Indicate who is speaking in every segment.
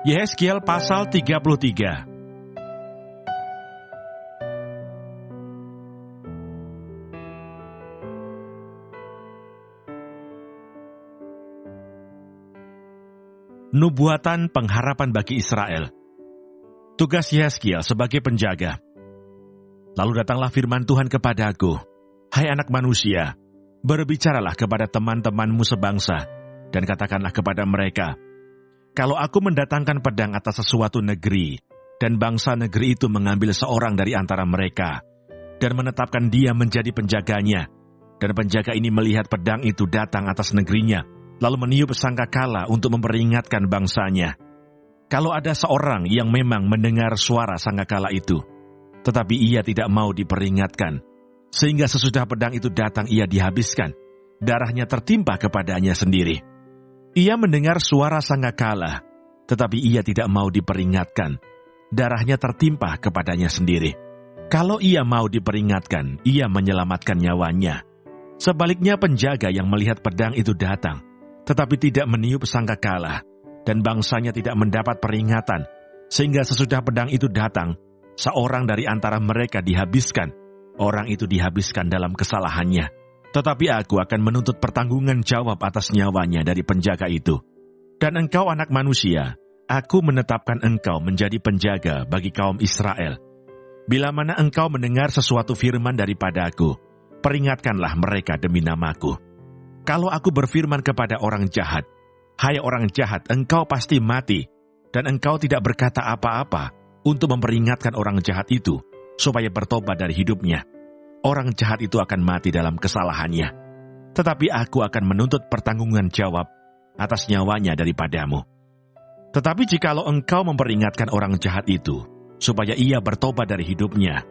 Speaker 1: Yehezkiel pasal 33. Nubuatan pengharapan bagi Israel. Tugas Yehezkiel sebagai penjaga. Lalu datanglah firman Tuhan kepadaku, "Hai anak manusia, berbicaralah kepada teman-temanmu sebangsa, dan katakanlah kepada mereka, kalau aku mendatangkan pedang atas sesuatu negeri, dan bangsa negeri itu mengambil seorang dari antara mereka, dan menetapkan dia menjadi penjaganya, dan penjaga ini melihat pedang itu datang atas negerinya, lalu meniup sangkakala untuk memperingatkan bangsanya. Kalau ada seorang yang memang mendengar suara sangkakala itu, tetapi ia tidak mau diperingatkan, sehingga sesudah pedang itu datang ia dihabiskan, darahnya tertimpa kepadanya sendiri. Ia mendengar suara sangkakala, tetapi ia tidak mau diperingatkan, darahnya tertimpa kepadanya sendiri. Kalau ia mau diperingatkan, ia menyelamatkan nyawanya. Sebaliknya penjaga yang melihat pedang itu datang, tetapi tidak meniup sangkakala, dan bangsanya tidak mendapat peringatan, sehingga sesudah pedang itu datang, seorang dari antara mereka dihabiskan, orang itu dihabiskan dalam kesalahannya. Tetapi aku akan menuntut pertanggungan jawab atas nyawanya dari penjaga itu. Dan engkau anak manusia, aku menetapkan engkau menjadi penjaga bagi kaum Israel. Bila mana engkau mendengar sesuatu firman daripadaku, peringatkanlah mereka demi namaku. Kalau aku berfirman kepada orang jahat, hai orang jahat, engkau pasti mati, dan engkau tidak berkata apa-apa untuk memperingatkan orang jahat itu, supaya bertobat dari hidupnya, orang jahat itu akan mati dalam kesalahannya. Tetapi aku akan menuntut pertanggungan jawab atas nyawanya daripadamu. Tetapi jikalau engkau memperingatkan orang jahat itu, supaya ia bertobat dari hidupnya,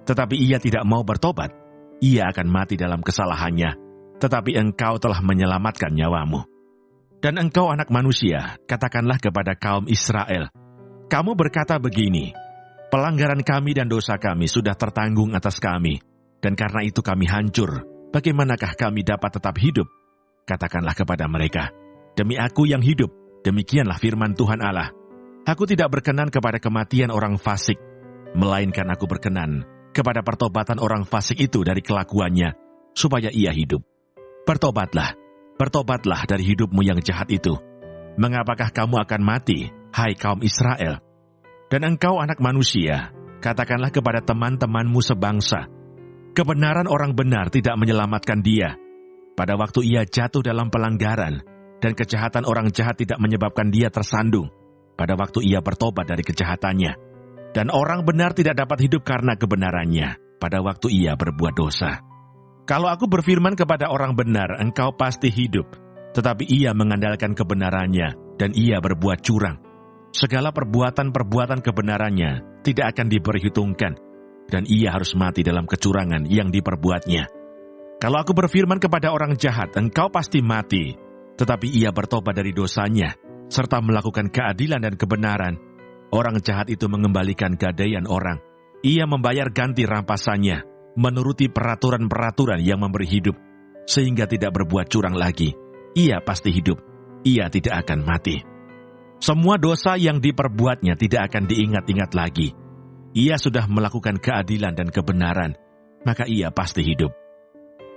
Speaker 1: tetapi ia tidak mau bertobat, ia akan mati dalam kesalahannya, tetapi engkau telah menyelamatkan nyawamu. Dan engkau anak manusia, katakanlah kepada kaum Israel, kamu berkata begini, pelanggaran kami dan dosa kami sudah tertanggung atas kami, dan karena itu kami hancur, bagaimanakah kami dapat tetap hidup? Katakanlah kepada mereka, demi aku yang hidup, demikianlah firman Tuhan Allah, aku tidak berkenan kepada kematian orang fasik, melainkan aku berkenan kepada pertobatan orang fasik itu dari kelakuannya, supaya ia hidup. Bertobatlah, bertobatlah dari hidupmu yang jahat itu. Mengapakah kamu akan mati, hai kaum Israel? Dan engkau anak manusia, katakanlah kepada teman-temanmu sebangsa, kebenaran orang benar tidak menyelamatkan dia. Pada waktu ia jatuh dalam pelanggaran, dan kejahatan orang jahat tidak menyebabkan dia tersandung. Pada waktu ia bertobat dari kejahatannya. Dan orang benar tidak dapat hidup karena kebenarannya, pada waktu ia berbuat dosa. Kalau aku berfirman kepada orang benar, engkau pasti hidup, tetapi ia mengandalkan kebenarannya, dan ia berbuat curang. Segala perbuatan-perbuatan kebenarannya tidak akan diperhitungkan, dan ia harus mati dalam kecurangan yang diperbuatnya. Kalau aku berfirman kepada orang jahat, engkau pasti mati, tetapi ia bertobat dari dosanya, serta melakukan keadilan dan kebenaran, orang jahat itu mengembalikan gadaian orang. Ia membayar ganti rampasannya, menuruti peraturan-peraturan yang memberi hidup, sehingga tidak berbuat curang lagi. Ia pasti hidup, ia tidak akan mati. Semua dosa yang diperbuatnya tidak akan diingat-ingat lagi. Ia sudah melakukan keadilan dan kebenaran, maka ia pasti hidup.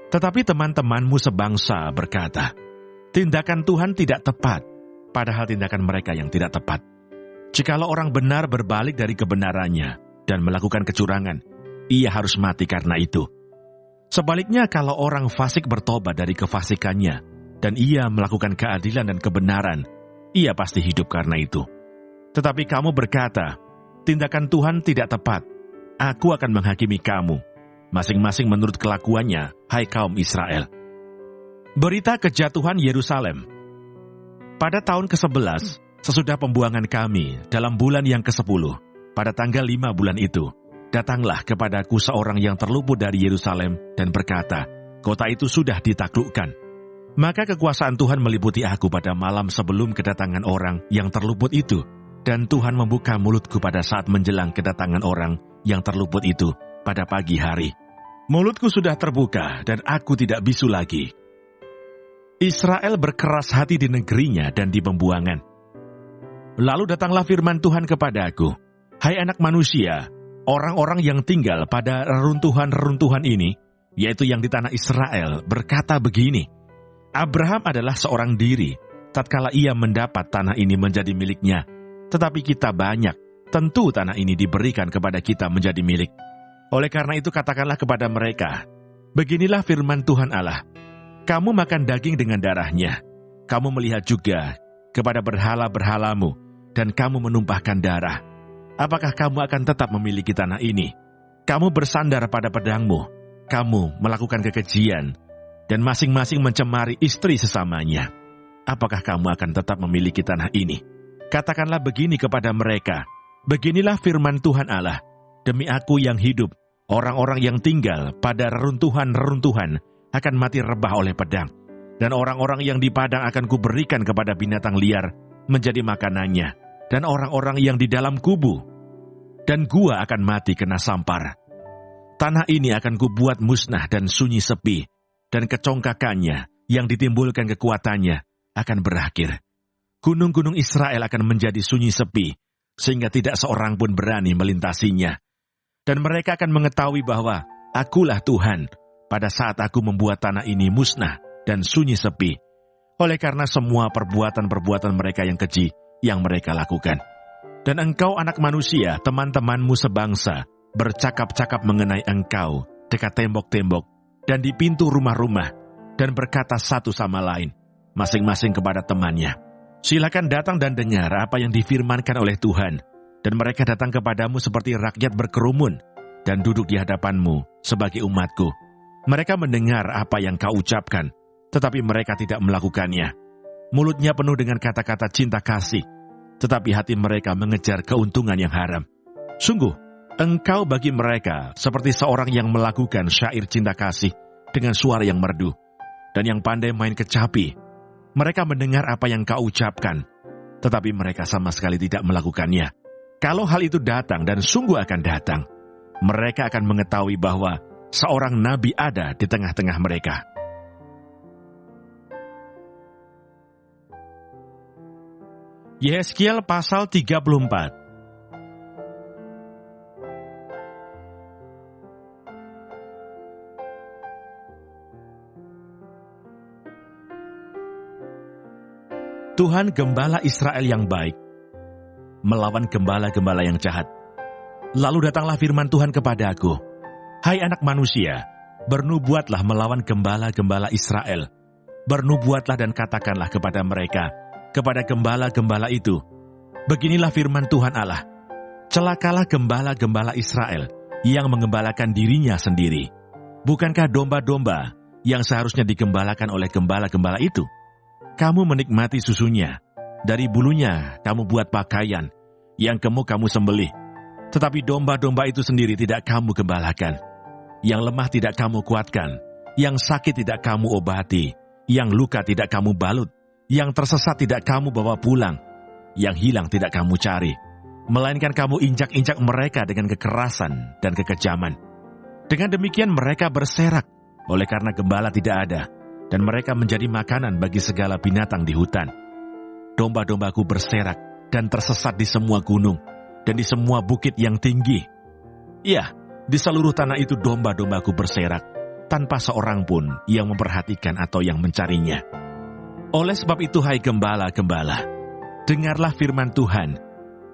Speaker 1: Tetapi teman-temanmu sebangsa berkata, tindakan Tuhan tidak tepat, padahal tindakan mereka yang tidak tepat. Jikalau orang benar berbalik dari kebenarannya dan melakukan kecurangan, ia harus mati karena itu. Sebaliknya kalau orang fasik bertobat dari kefasikannya, dan ia melakukan keadilan dan kebenaran, ia pasti hidup karena itu. Tetapi kamu berkata, tindakan Tuhan tidak tepat, aku akan menghakimi kamu, masing-masing menurut kelakuannya, hai kaum Israel. Berita kejatuhan Yerusalem. Pada tahun ke-11, sesudah pembuangan kami, dalam bulan yang ke-10, pada tanggal 5 bulan itu, datanglah kepadaku seorang yang terluput dari Yerusalem dan berkata, kota itu sudah ditaklukkan. Maka kekuasaan Tuhan meliputi aku pada malam sebelum kedatangan orang yang terluput itu, dan Tuhan membuka mulutku pada saat menjelang kedatangan orang yang terluput itu pada pagi hari. Mulutku sudah terbuka dan aku tidak bisu lagi. Israel berkeras hati di negerinya dan di pembuangan. Lalu datanglah firman Tuhan kepadaku, "Hai anak manusia, orang-orang yang tinggal pada reruntuhan-reruntuhan ini, yaitu yang di tanah Israel, berkata begini, Abraham adalah seorang diri, tatkala ia mendapat tanah ini menjadi miliknya. Tetapi kita banyak, tentu tanah ini diberikan kepada kita menjadi milik. Oleh karena itu katakanlah kepada mereka, beginilah firman Tuhan Allah, kamu makan daging dengan darahnya, kamu melihat juga kepada berhala-berhalamu, dan kamu menumpahkan darah. Apakah kamu akan tetap memiliki tanah ini? Kamu bersandar pada pedangmu, kamu melakukan kekejian, dan masing-masing mencemari istri sesamanya. Apakah kamu akan tetap memiliki tanah ini? Katakanlah begini kepada mereka, beginilah firman Tuhan Allah, demi aku yang hidup, orang-orang yang tinggal pada reruntuhan-reruntuhan akan mati rebah oleh pedang, dan orang-orang yang di padang akan kuberikan kepada binatang liar menjadi makanannya, dan orang-orang yang di dalam kubu dan gua akan mati kena sampar. Tanah ini akan kubuat musnah dan sunyi sepi, dan kecongkakannya yang ditimbulkan kekuatannya akan berakhir. Gunung-gunung Israel akan menjadi sunyi sepi, sehingga tidak seorang pun berani melintasinya. Dan mereka akan mengetahui bahwa akulah Tuhan pada saat aku membuat tanah ini musnah dan sunyi sepi, oleh karena semua perbuatan-perbuatan mereka yang keji yang mereka lakukan. Dan engkau anak manusia, teman-temanmu sebangsa, bercakap-cakap mengenai engkau dekat tembok-tembok dan di pintu rumah-rumah, dan berkata satu sama lain, masing-masing kepada temannya, silakan datang dan dengar apa yang difirmankan oleh Tuhan. Dan mereka datang kepadamu seperti rakyat berkerumun, dan duduk di hadapanmu sebagai umatku. Mereka mendengar apa yang kau ucapkan, tetapi mereka tidak melakukannya. Mulutnya penuh dengan kata-kata cinta kasih, tetapi hati mereka mengejar keuntungan yang haram. Sungguh, engkau bagi mereka seperti seorang yang melakukan syair cinta kasih dengan suara yang merdu, dan yang pandai main kecapi. Mereka mendengar apa yang kau ucapkan, tetapi mereka sama sekali tidak melakukannya. Kalau hal itu datang dan sungguh akan datang, mereka akan mengetahui bahwa seorang nabi ada di tengah-tengah mereka. Yehezkiel pasal 34. Tuhan gembala Israel yang baik melawan gembala-gembala yang jahat. Lalu datanglah firman Tuhan kepadaku, hai anak manusia, bernubuatlah melawan gembala-gembala Israel. Bernubuatlah dan katakanlah kepada mereka, kepada gembala-gembala itu, beginilah firman Tuhan Allah, celakalah gembala-gembala Israel yang mengembalakan dirinya sendiri. Bukankah domba-domba yang seharusnya digembalakan oleh gembala-gembala itu? Kamu menikmati susunya, dari bulunya kamu buat pakaian, yang kamu sembelih. Tetapi domba-domba itu sendiri tidak kamu gembalakan. Yang lemah tidak kamu kuatkan, yang sakit tidak kamu obati, yang luka tidak kamu balut, yang tersesat tidak kamu bawa pulang, yang hilang tidak kamu cari, melainkan kamu injak-injak mereka dengan kekerasan dan kekejaman. Dengan demikian mereka berserak, oleh karena gembala tidak ada, dan mereka menjadi makanan bagi segala binatang di hutan. Domba-dombaku berserak dan tersesat di semua gunung dan di semua bukit yang tinggi. Ya, di seluruh tanah itu domba-dombaku berserak, tanpa seorang pun yang memperhatikan atau yang mencarinya. Oleh sebab itu, hai gembala-gembala, dengarlah firman Tuhan.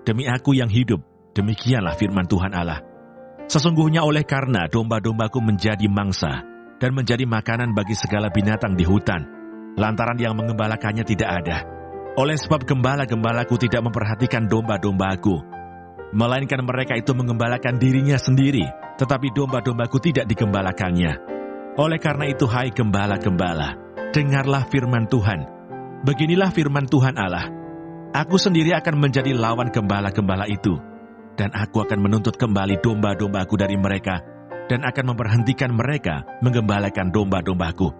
Speaker 1: Demi aku yang hidup, demikianlah firman Tuhan Allah. Sesungguhnya oleh karena domba-dombaku menjadi mangsa dan menjadi makanan bagi segala binatang di hutan, lantaran yang mengembalakannya tidak ada. Oleh sebab gembala-gembalaku tidak memperhatikan domba-dombaku, melainkan mereka itu mengembalakan dirinya sendiri, tetapi domba-dombaku tidak digembalakannya. Oleh karena itu, hai gembala-gembala, dengarlah firman Tuhan. Beginilah firman Tuhan Allah, aku sendiri akan menjadi lawan gembala-gembala itu, dan aku akan menuntut kembali domba-dombaku dari mereka, dan akan memberhentikan mereka menggembalakan domba-dombaku.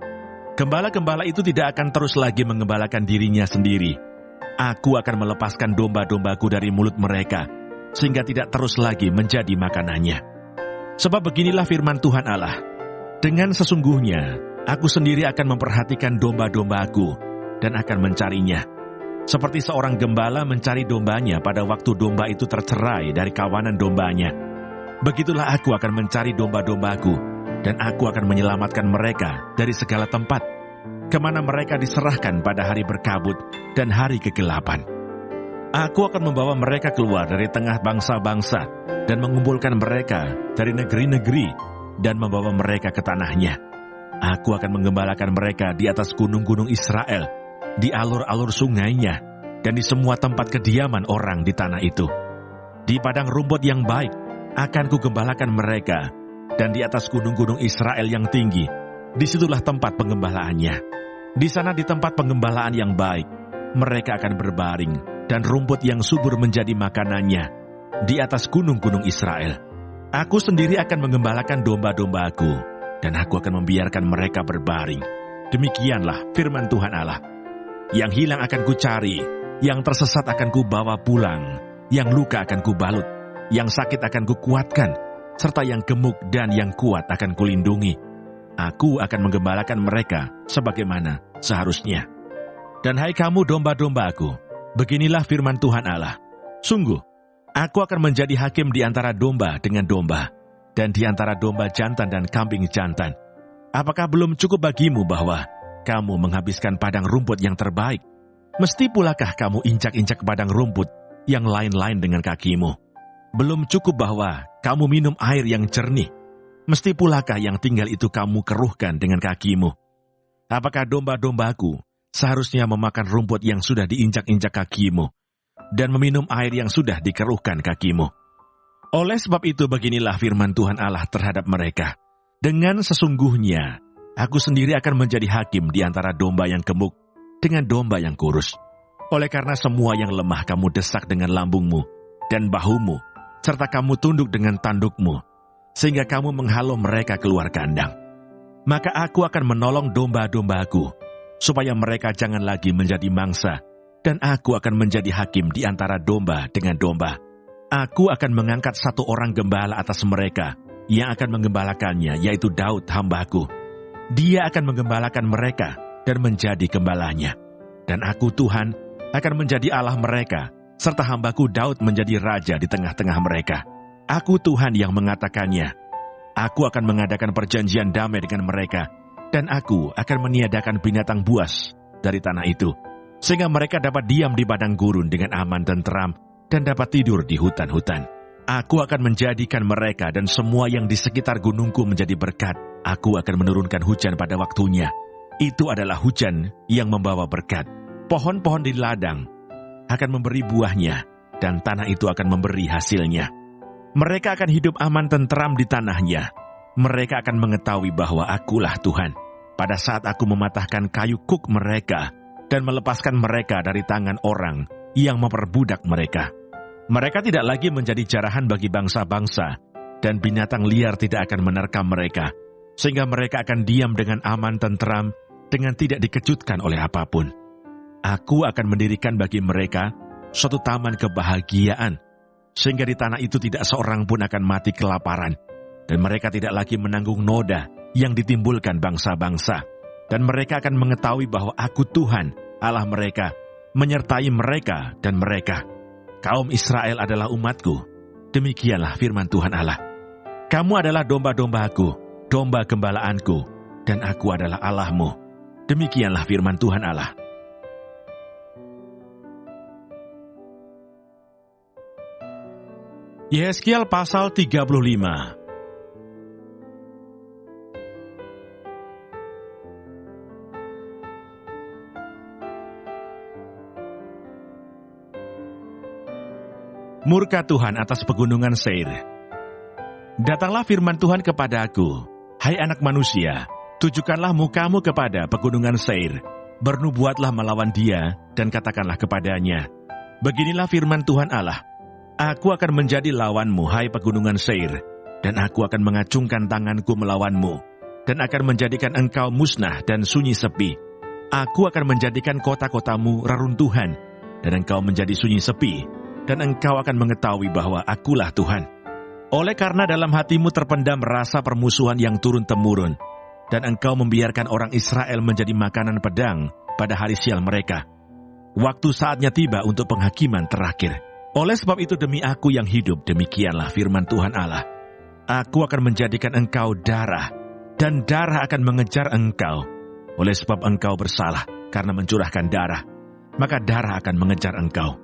Speaker 1: Gembala-gembala itu tidak akan terus lagi mengembalakan dirinya sendiri. Aku akan melepaskan domba-dombaku dari mulut mereka, sehingga tidak terus lagi menjadi makanannya. Sebab beginilah firman Tuhan Allah, dengan sesungguhnya aku sendiri akan memperhatikan domba-dombaku, dan akan mencarinya. seperti seorang gembala mencari dombanya pada waktu domba itu tercerai dari kawanan dombanya. Begitulah aku akan mencari domba-dombaku, dan aku akan menyelamatkan mereka dari segala tempat, kemana mereka diserahkan pada hari berkabut dan hari kegelapan. Aku akan membawa mereka keluar dari tengah bangsa-bangsa, dan mengumpulkan mereka dari negeri-negeri, dan membawa mereka ke tanahnya. Aku akan menggembalakan mereka di atas gunung-gunung Israel, di alur-alur sungainya, dan di semua tempat kediaman orang di tanah itu. Di padang rumput yang baik akan kugembalakan mereka, dan di atas gunung-gunung Israel yang tinggi, disitulah tempat penggembalaannya. Di sana di tempat penggembalaan yang baik, mereka akan berbaring, dan rumput yang subur menjadi makanannya, di atas gunung-gunung Israel. Aku sendiri akan menggembalakan domba-dombaku, dan aku akan membiarkan mereka berbaring. Demikianlah firman Tuhan Allah. Yang hilang akan kucari, yang tersesat akan kubawa pulang, yang luka akan kubalut, yang sakit akan kukuatkan, serta yang gemuk dan yang kuat akan kulindungi. Aku akan menggembalakan mereka sebagaimana seharusnya. Dan hai kamu domba-dombaku, beginilah firman Tuhan Allah. Sungguh, aku akan menjadi hakim di antara domba dengan domba, dan di antara domba jantan dan kambing jantan. Apakah belum cukup bagimu bahwa kamu menghabiskan padang rumput yang terbaik? Mesti pulakah kamu injak-injak padang rumput yang lain-lain dengan kakimu? Belum cukup bahwa kamu minum air yang jernih? Mesti pulakah yang tinggal itu kamu keruhkan dengan kakimu? Apakah domba-dombaku seharusnya memakan rumput yang sudah diinjak-injak kakimu, dan meminum air yang sudah dikeruhkan kakimu? Oleh sebab itu beginilah firman Tuhan Allah terhadap mereka. Dengan sesungguhnya, aku sendiri akan menjadi hakim di antara domba yang gemuk dengan domba yang kurus. Oleh karena semua yang lemah kamu desak dengan lambungmu dan bahumu, serta kamu tunduk dengan tandukmu, sehingga kamu menghalau mereka keluar kandang. Maka aku akan menolong domba-dombaku, supaya mereka jangan lagi menjadi mangsa, dan aku akan menjadi hakim di antara domba dengan domba. Aku akan mengangkat satu orang gembala atas mereka, yang akan menggembalakannya, yaitu Daud hambaku. Dia akan menggembalakan mereka dan menjadi gembalanya. Dan aku Tuhan akan menjadi Allah mereka, serta hambaku Daud menjadi raja di tengah-tengah mereka. Aku Tuhan yang mengatakannya. Aku akan mengadakan perjanjian damai dengan mereka, dan aku akan meniadakan binatang buas dari tanah itu, sehingga mereka dapat diam di padang gurun dengan aman dan tenteram, dan dapat tidur di hutan-hutan. Aku akan menjadikan mereka dan semua yang di sekitar gunungku menjadi berkat. Aku akan menurunkan hujan pada waktunya. Itu adalah hujan yang membawa berkat. Pohon-pohon di ladang akan memberi buahnya, dan tanah itu akan memberi hasilnya. Mereka akan hidup aman tenteram di tanahnya. Mereka akan mengetahui bahwa akulah Tuhan, pada saat aku mematahkan kayu kuk mereka, dan melepaskan mereka dari tangan orang yang memperbudak mereka. Mereka tidak lagi menjadi jarahan bagi bangsa-bangsa, dan binatang liar tidak akan menerkam mereka, sehingga mereka akan diam dengan aman tenteram, dengan tidak dikejutkan oleh apapun. Aku akan mendirikan bagi mereka suatu taman kebahagiaan, sehingga di tanah itu tidak seorang pun akan mati kelaparan, dan mereka tidak lagi menanggung noda yang ditimbulkan bangsa-bangsa, dan mereka akan mengetahui bahwa aku Tuhan, Allah mereka, menyertai mereka dan mereka. Kaum Israel adalah umatku. Demikianlah firman Tuhan Allah. Kamu adalah domba-dombaku, domba gembalaanku, dan aku adalah Allahmu. Demikianlah firman Tuhan Allah. Yehezkiel pasal 35. Murka Tuhan atas pegunungan Seir. Datanglah firman Tuhan kepadaku, hai anak manusia, tujukanlah mukamu kepada pegunungan Seir, bernubuatlah melawan dia, dan katakanlah kepadanya, beginilah firman Tuhan Allah, aku akan menjadi lawanmu, hai pegunungan Seir, dan aku akan mengacungkan tanganku melawanmu, dan akan menjadikan engkau musnah dan sunyi sepi. Aku akan menjadikan kota-kotamu reruntuhan, dan engkau menjadi sunyi sepi, dan engkau akan mengetahui bahwa akulah Tuhan. Oleh karena dalam hatimu terpendam rasa permusuhan yang turun-temurun, dan engkau membiarkan orang Israel menjadi makanan pedang pada hari sial mereka. Waktu saatnya tiba untuk penghakiman terakhir. Oleh sebab itu demi aku yang hidup, demikianlah firman Tuhan Allah. Aku akan menjadikan engkau darah, dan darah akan mengejar engkau. Oleh sebab engkau bersalah karena mencurahkan darah, maka darah akan mengejar engkau.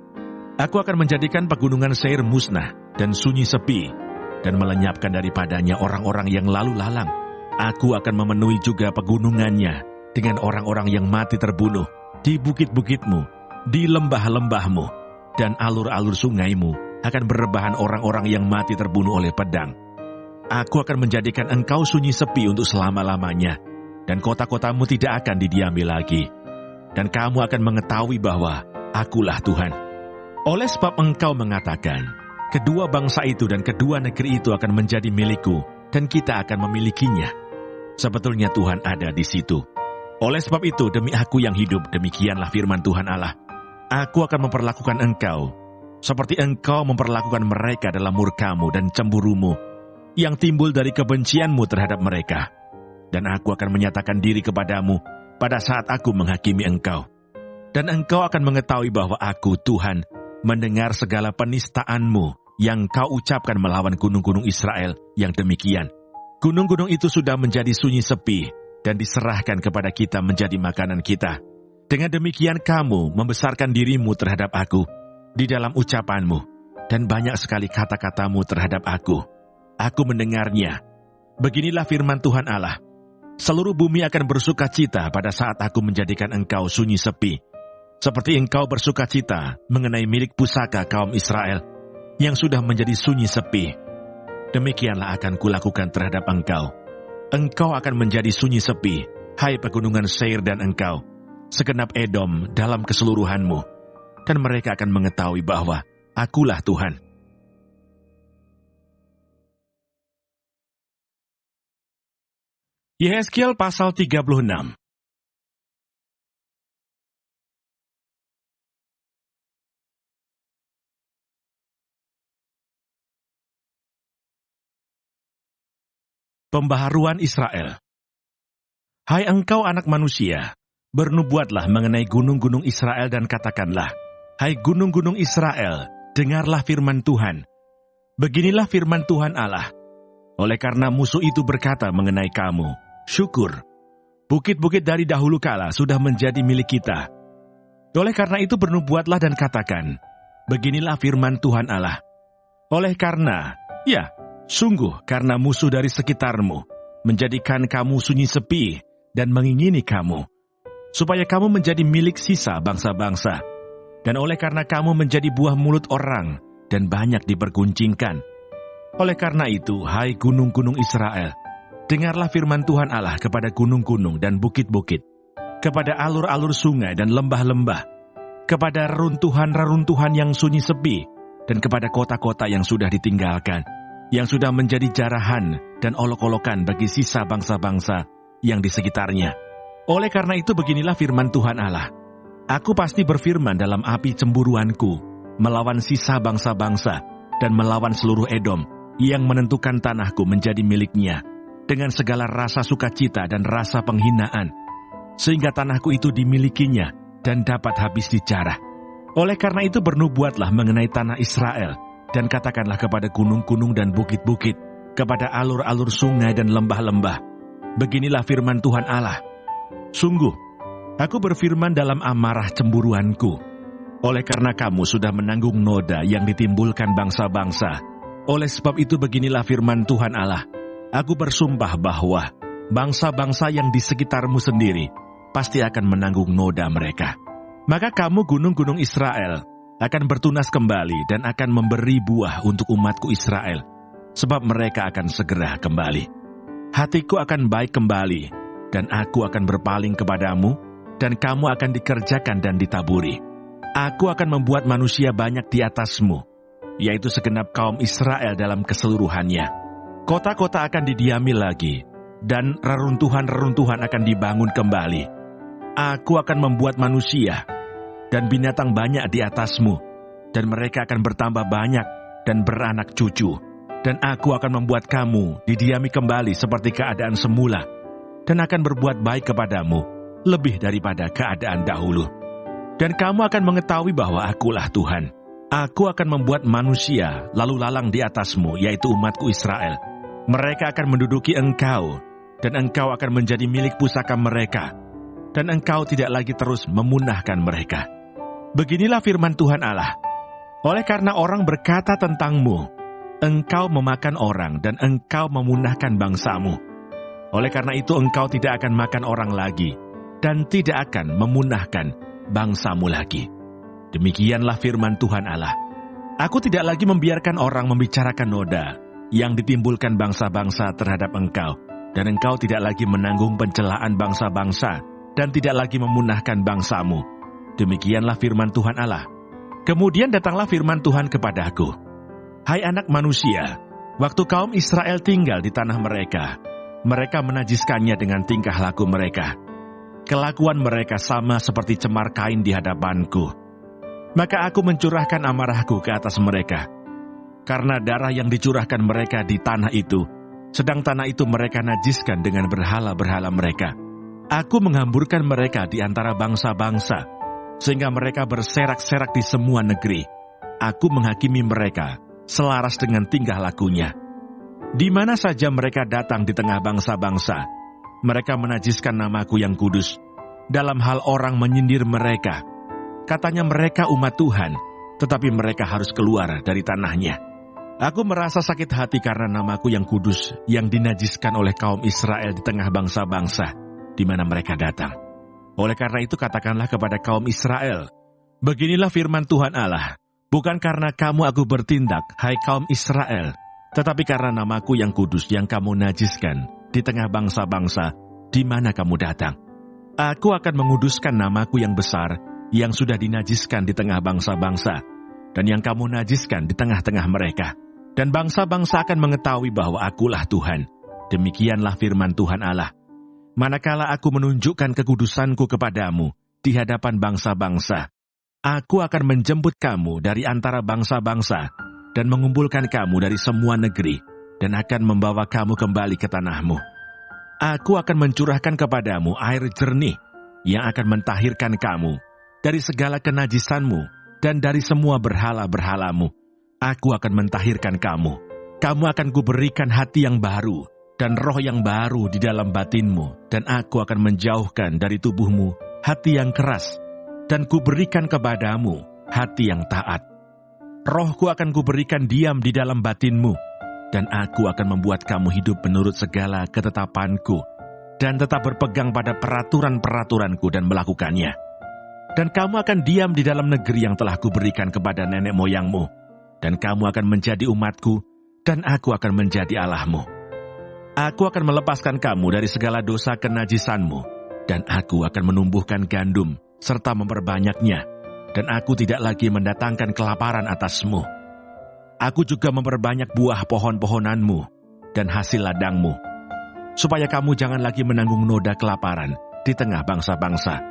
Speaker 1: Aku akan menjadikan pegunungan Seir musnah dan sunyi sepi, dan melenyapkan daripadanya orang-orang yang lalu lalang. Aku akan memenuhi juga pegunungannya dengan orang-orang yang mati terbunuh di bukit-bukitmu, di lembah-lembahmu, dan alur-alur sungaimu akan berrebahan orang-orang yang mati terbunuh oleh pedang. Aku akan menjadikan engkau sunyi sepi untuk selama-lamanya, dan kota-kotamu tidak akan didiami lagi. Dan kamu akan mengetahui bahwa akulah Tuhan. Oleh sebab engkau mengatakan, kedua bangsa itu dan kedua negeri itu akan menjadi milikku, dan kita akan memilikinya. Sebetulnya Tuhan ada di situ. Oleh sebab itu, demi aku yang hidup, demikianlah firman Tuhan Allah. Aku akan memperlakukan engkau, seperti engkau memperlakukan mereka dalam murkamu dan cemburumu, yang timbul dari kebencianmu terhadap mereka. Dan aku akan menyatakan diri kepadamu pada saat aku menghakimi engkau. Dan engkau akan mengetahui bahwa aku, Tuhan, mendengar segala penistaanmu yang kau ucapkan melawan gunung-gunung Israel yang demikian. Gunung-gunung itu sudah menjadi sunyi sepi dan diserahkan kepada kita menjadi makanan kita. Dengan demikian kamu membesarkan dirimu terhadap aku di dalam ucapanmu, dan banyak sekali kata-katamu terhadap aku. Aku mendengarnya. Beginilah firman Tuhan Allah. Seluruh bumi akan bersuka cita pada saat aku menjadikan engkau sunyi sepi, seperti engkau bersuka cita mengenai milik pusaka kaum Israel yang sudah menjadi sunyi sepi. Demikianlah akan kulakukan terhadap engkau. Engkau akan menjadi sunyi sepi, hai pegunungan Seir dan engkau, segenap Edom dalam keseluruhanmu, dan mereka akan mengetahui bahwa akulah Tuhan. Yehezkiel pasal 36. Pembaharuan Israel. Hai engkau anak manusia, bernubuatlah mengenai gunung-gunung Israel dan katakanlah, hai gunung-gunung Israel, dengarlah firman Tuhan. Beginilah firman Tuhan Allah. Oleh karena musuh itu berkata mengenai kamu, syukur, bukit-bukit dari dahulu kala sudah menjadi milik kita. Oleh karena itu bernubuatlah dan katakan, beginilah firman Tuhan Allah. Oleh karena, sungguh karena musuh dari sekitarmu menjadikan kamu sunyi sepi dan mengingini kamu, supaya kamu menjadi milik sisa bangsa-bangsa. Dan oleh karena kamu menjadi buah mulut orang dan banyak diperguncingkan. Oleh karena itu, hai gunung-gunung Israel, dengarlah firman Tuhan Allah kepada gunung-gunung dan bukit-bukit, kepada alur-alur sungai dan lembah-lembah, kepada reruntuhan-reruntuhan yang sunyi sepi, dan kepada kota-kota yang sudah ditinggalkan, yang sudah menjadi jarahan dan olok-olokan bagi sisa bangsa-bangsa yang di sekitarnya. Oleh karena itu beginilah firman Tuhan Allah. Aku pasti berfirman dalam api cemburuanku, melawan sisa bangsa-bangsa, dan melawan seluruh Edom, yang menentukan tanahku menjadi miliknya, dengan segala rasa sukacita dan rasa penghinaan, sehingga tanahku itu dimilikinya, dan dapat habis dijarah. Oleh karena itu bernubuatlah mengenai tanah Israel, dan katakanlah kepada gunung-gunung dan bukit-bukit, kepada alur-alur sungai dan lembah-lembah, beginilah firman Tuhan Allah. Sungguh, aku berfirman dalam amarah cemburuanku, oleh karena kamu sudah menanggung noda yang ditimbulkan bangsa-bangsa. Oleh sebab itu beginilah firman Tuhan Allah. Aku bersumpah bahwa bangsa-bangsa yang di sekitarmu sendiri pasti akan menanggung noda mereka. Maka kamu gunung-gunung Israel akan bertunas kembali dan akan memberi buah untuk umatku Israel, sebab mereka akan segera kembali. Hatiku akan baik kembali, dan aku akan berpaling kepadamu, dan kamu akan dikerjakan dan ditaburi. Aku akan membuat manusia banyak di atasmu, yaitu segenap kaum Israel dalam keseluruhannya. Kota-kota akan didiami lagi, dan reruntuhan-reruntuhan akan dibangun kembali. Aku akan membuat manusia dan binatang banyak di atasmu, dan mereka akan bertambah banyak dan beranak cucu. Dan aku akan membuat kamu didiami kembali seperti keadaan semula, dan akan berbuat baik kepadamu lebih daripada keadaan dahulu. Dan kamu akan mengetahui bahwa Akulah Tuhan. Aku akan membuat manusia lalu lalang di atasmu, yaitu umatku Israel. Mereka akan menduduki engkau, dan engkau akan menjadi milik pusaka mereka, dan engkau tidak lagi terus memunahkan mereka. Beginilah firman Tuhan Allah. Oleh karena orang berkata tentangmu, engkau memakan orang dan engkau memunahkan bangsamu. Oleh karena itu engkau tidak akan makan orang lagi, dan tidak akan memunahkan bangsamu lagi. Demikianlah firman Tuhan Allah. Aku tidak lagi membiarkan orang membicarakan noda yang ditimbulkan bangsa-bangsa terhadap engkau, dan engkau tidak lagi menanggung pencelaan bangsa-bangsa, dan tidak lagi memunahkan bangsamu. Demikianlah firman Tuhan Allah. Kemudian datanglah firman Tuhan kepadaku. Hai anak manusia, waktu kaum Israel tinggal di tanah mereka, mereka menajiskannya dengan tingkah laku mereka. Kelakuan mereka sama seperti cemar kain di hadapanku. Maka aku mencurahkan amarahku ke atas mereka, karena darah yang dicurahkan mereka di tanah itu, sedang tanah itu mereka najiskan dengan berhala-berhala mereka. Aku menghamburkan mereka di antara bangsa-bangsa, sehingga mereka berserak-serak di semua negeri. Aku menghakimi mereka selaras dengan tingkah lakunya. Di mana saja mereka datang di tengah bangsa-bangsa, mereka menajiskan namaku yang kudus. Dalam hal orang menyindir mereka, katanya mereka umat Tuhan, tetapi mereka harus keluar dari tanahnya. Aku merasa sakit hati karena namaku yang kudus yang dinajiskan oleh kaum Israel di tengah bangsa-bangsa di mana mereka datang. Oleh karena itu katakanlah kepada kaum Israel, beginilah firman Tuhan Allah, bukan karena kamu aku bertindak, hai kaum Israel, tetapi karena namaku yang kudus yang kamu najiskan di tengah bangsa-bangsa di mana kamu datang. Aku akan menguduskan namaku yang besar yang sudah dinajiskan di tengah bangsa-bangsa, dan yang kamu najiskan di tengah-tengah mereka. Dan bangsa-bangsa akan mengetahui bahwa Akulah Tuhan. Demikianlah firman Tuhan Allah. Manakala aku menunjukkan kekudusanku kepadamu di hadapan bangsa-bangsa, aku akan menjemput kamu dari antara bangsa-bangsa, dan mengumpulkan kamu dari semua negeri, dan akan membawa kamu kembali ke tanahmu. Aku akan mencurahkan kepadamu air jernih, yang akan mentahirkan kamu dari segala kenajisanmu, dan dari semua berhala-berhalamu. Aku akan mentahirkan kamu. Kamu akan kuberikan hati yang baru, dan roh yang baru di dalam batinmu, dan aku akan menjauhkan dari tubuhmu hati yang keras, dan kuberikan kepadamu hati yang taat. Rohku akan kuberikan diam di dalam batinmu, dan aku akan membuat kamu hidup menurut segala ketetapanku, dan tetap berpegang pada peraturan-peraturanku dan melakukannya. Dan kamu akan diam di dalam negeri yang telah kuberikan kepada nenek moyangmu, dan kamu akan menjadi umatku, dan aku akan menjadi Allahmu. Aku akan melepaskan kamu dari segala dosa kenajisanmu, dan aku akan menumbuhkan gandum, serta memperbanyaknya, dan aku tidak lagi mendatangkan kelaparan atasmu. Aku juga memperbanyak buah pohon-pohonanmu, dan hasil ladangmu, supaya kamu jangan lagi menanggung noda kelaparan di tengah bangsa-bangsa.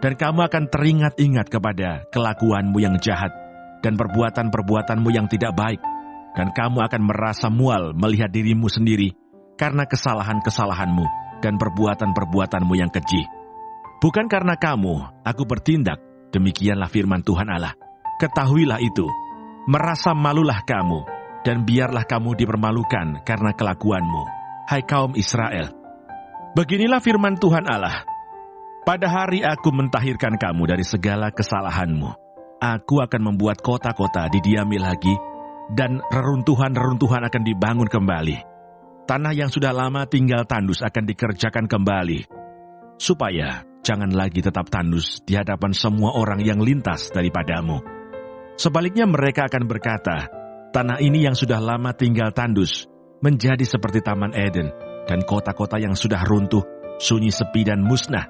Speaker 1: Dan kamu akan teringat-ingat kepada kelakuanmu yang jahat dan perbuatan-perbuatanmu yang tidak baik. Dan kamu akan merasa mual melihat dirimu sendiri karena kesalahan-kesalahanmu dan perbuatan-perbuatanmu yang keji. Bukan karena kamu, aku bertindak, demikianlah firman Tuhan Allah. Ketahuilah itu, merasa malulah kamu, dan biarlah kamu dipermalukan karena kelakuanmu, hai kaum Israel. Beginilah firman Tuhan Allah. Pada hari aku mentahirkan kamu dari segala kesalahanmu. Aku akan membuat kota-kota didiami lagi, dan reruntuhan-reruntuhan akan dibangun kembali. Tanah yang sudah lama tinggal tandus akan dikerjakan kembali, supaya jangan lagi tetap tandus di hadapan semua orang yang lintas daripadamu. Sebaliknya mereka akan berkata, tanah ini yang sudah lama tinggal tandus, menjadi seperti Taman Eden, dan kota-kota yang sudah runtuh, sunyi sepi dan musnah,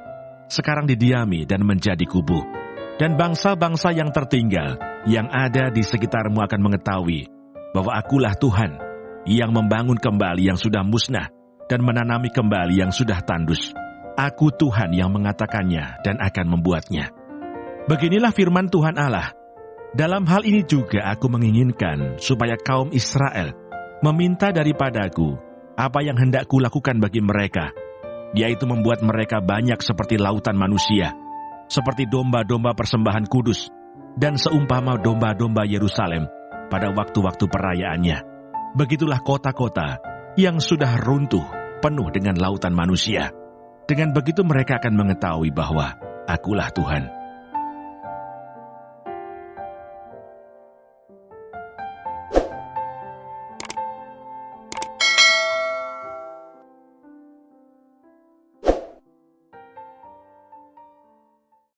Speaker 1: sekarang didiami dan menjadi kubu. Dan bangsa-bangsa yang tertinggal, yang ada di sekitarmu akan mengetahui bahwa Akulah Tuhan, yang membangun kembali yang sudah musnah, dan menanami kembali yang sudah tandus. Aku Tuhan yang mengatakannya dan akan membuatnya. Beginilah firman Tuhan Allah. Dalam hal ini juga aku menginginkan supaya kaum Israel meminta daripadaku apa yang hendak kulakukan bagi mereka, yaitu membuat mereka banyak seperti lautan manusia, seperti domba-domba persembahan kudus, dan seumpama domba-domba Yerusalem pada waktu-waktu perayaannya. Begitulah kota-kota yang sudah runtuh penuh dengan lautan manusia. Dengan begitu mereka akan mengetahui bahwa Akulah Tuhan.